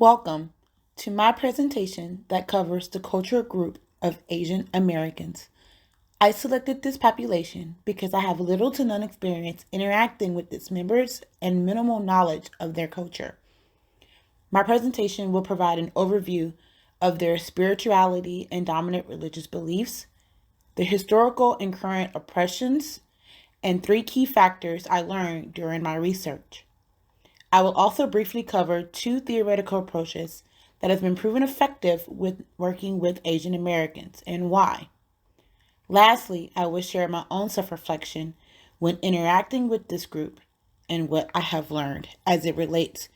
Welcome to my presentation that covers the cultural group of Asian Americans. I selected this population because I have little to none experience interacting with its members and minimal knowledge of their culture. My presentation will provide an overview of their spirituality and dominant religious beliefs, the historical and current oppressions, and 3 key factors I learned during my research. I will also briefly cover 2 theoretical approaches that have been proven effective with working with Asian Americans and why. Lastly, I will share my own self-reflection when interacting with this group and what I have learned as it relates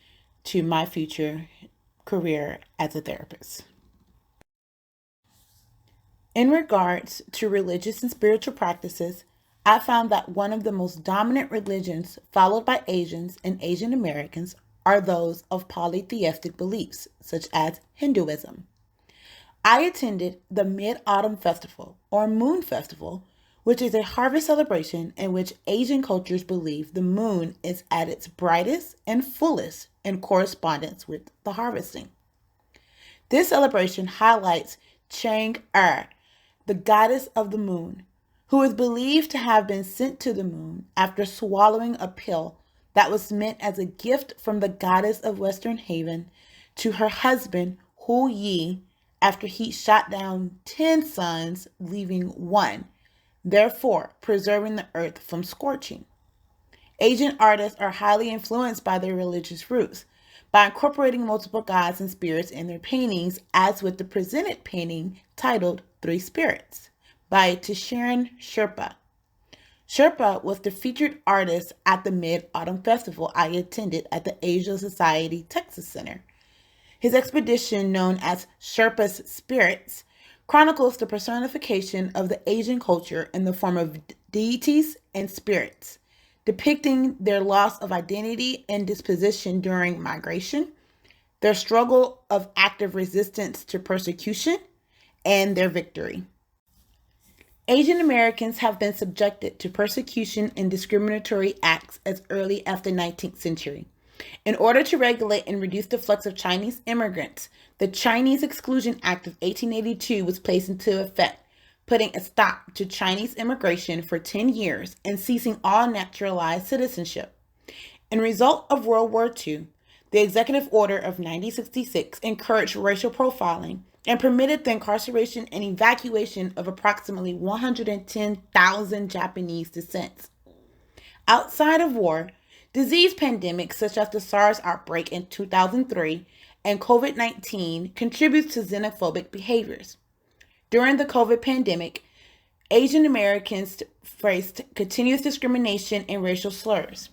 to my future career as a therapist. In regards to religious and spiritual practices, I found that one of the most dominant religions followed by Asians and Asian Americans are those of polytheistic beliefs, such as Hinduism. I attended the Mid-Autumn Festival, or Moon Festival, which is a harvest celebration in which Asian cultures believe the moon is at its brightest and fullest in correspondence with the harvesting. This celebration highlights Chang'e, the goddess of the moon, who is believed to have been sent to the moon after swallowing a pill that was meant as a gift from the goddess of Western Haven to her husband, Hu Yi, after he shot down 10 suns, leaving 1, therefore preserving the earth from scorching. Asian artists are highly influenced by their religious roots by incorporating multiple gods and spirits in their paintings, as with the presented painting titled 3 Spirits by Tisharan Sherpa. Sherpa was the featured artist at the Mid-Autumn Festival I attended at the Asia Society Texas Center. His expedition, known as Sherpa's Spirits, chronicles the personification of the Asian culture in the form of deities and spirits, depicting their loss of identity and disposition during migration, their struggle of active resistance to persecution, and their victory. Asian Americans have been subjected to persecution and discriminatory acts as early as the 19th century. In order to regulate and reduce the flux of Chinese immigrants, the Chinese Exclusion Act of 1882 was placed into effect, putting a stop to Chinese immigration for 10 years and ceasing all naturalized citizenship. In result of World War II, the Executive Order of 1966 encouraged racial profiling and permitted the incarceration and evacuation of approximately 110,000 Japanese descents. Outside of war, disease pandemics such as the SARS outbreak in 2003 and COVID-19 contributes to xenophobic behaviors. During the COVID pandemic, Asian Americans faced continuous discrimination and racial slurs.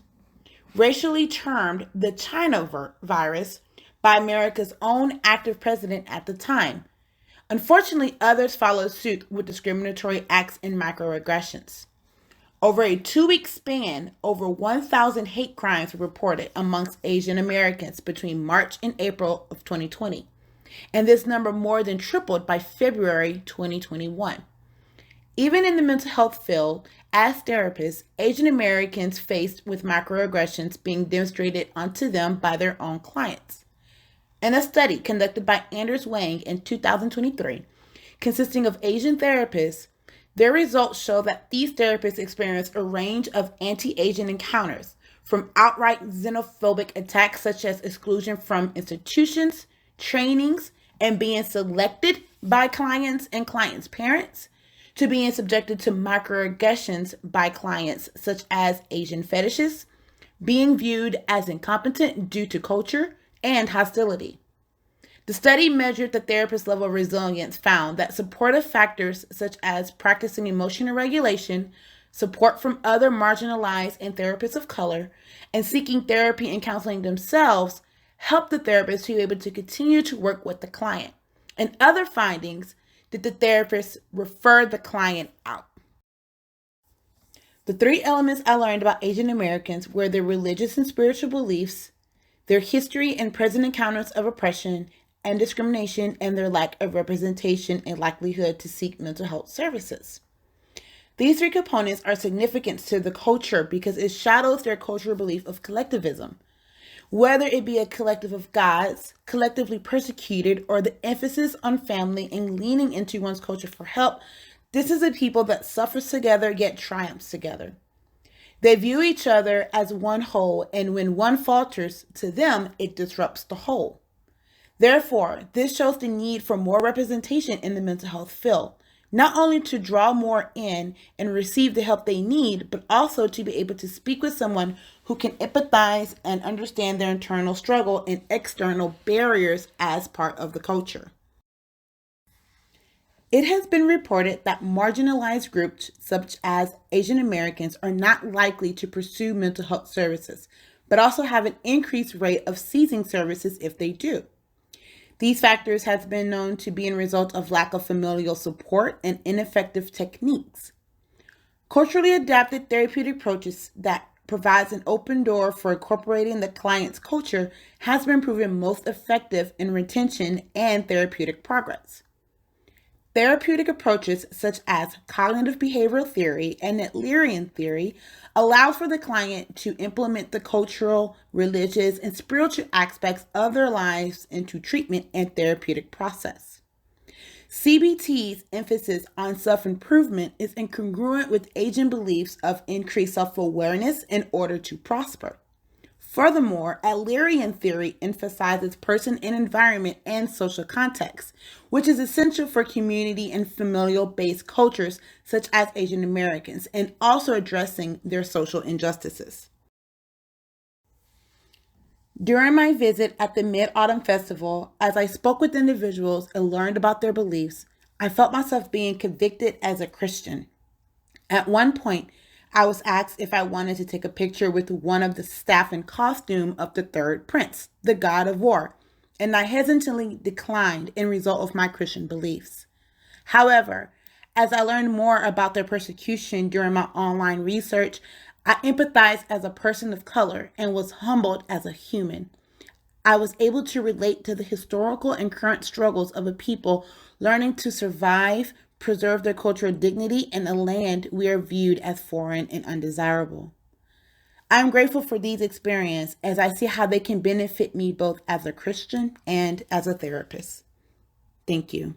Racially termed the China virus by America's own active president at the time. Unfortunately, others followed suit with discriminatory acts and microaggressions. Over a 2-week span, over 1,000 hate crimes were reported amongst Asian Americans between March and April of 2020, and this number more than tripled by February 2021. Even in the mental health field, as therapists, Asian Americans faced with microaggressions being demonstrated onto them by their own clients. In a study conducted by Anders Wang in 2023, consisting of Asian therapists, their results show that these therapists experience a range of anti-Asian encounters, from outright xenophobic attacks such as exclusion from institutions, trainings, and being selected by clients and clients' parents, to being subjected to microaggressions by clients such as Asian fetishes, being viewed as incompetent due to culture, and hostility. The study measured the therapist's level of resilience, found that supportive factors such as practicing emotional regulation, support from other marginalized and therapists of color, and seeking therapy and counseling themselves helped the therapist to be able to continue to work with the client. And other findings did the therapist refer the client out. The 3 elements I learned about Asian Americans were their religious and spiritual beliefs, their history and present encounters of oppression and discrimination, and their lack of representation and likelihood to seek mental health services. These 3 components are significant to the culture because it shadows their cultural belief of collectivism, Whether it be a collective of gods, collectively persecuted, or the emphasis on family and leaning into one's culture for help, this is a people that suffers together yet triumphs together. They view each other as one whole, and when one falters, to them, it disrupts the whole. Therefore, this shows the need for more representation in the mental health field, not only to draw more in and receive the help they need, but also to be able to speak with someone who can empathize and understand their internal struggle and external barriers as part of the culture. It has been reported that marginalized groups such as Asian Americans are not likely to pursue mental health services, but also have an increased rate of ceasing services if they do. These factors have been known to be a result of lack of familial support and ineffective techniques. Culturally adapted therapeutic approaches that provides an open door for incorporating the client's culture has been proven most effective in retention and therapeutic progress. Therapeutic approaches such as cognitive behavioral theory and Adlerian theory allow for the client to implement the cultural, religious, and spiritual aspects of their lives into treatment and therapeutic process. CBT's emphasis on self-improvement is incongruent with Asian beliefs of increased self-awareness in order to prosper. Furthermore, Adlerian theory emphasizes person and environment and social context, which is essential for community and familial-based cultures such as Asian Americans, and also addressing their social injustices. During my visit at the Mid-Autumn Festival, as I spoke with individuals and learned about their beliefs, I felt myself being convicted as a Christian. At one point, I was asked if I wanted to take a picture with one of the staff in costume of the third prince, the god of war, and I hesitantly declined in result of my Christian beliefs. However, as I learned more about their persecution during my online research, I empathized as a person of color and was humbled as a human. I was able to relate to the historical and current struggles of a people learning to survive, preserve their cultural dignity in a land we are viewed as foreign and undesirable. I am grateful for these experiences as I see how they can benefit me both as a Christian and as a therapist. Thank you.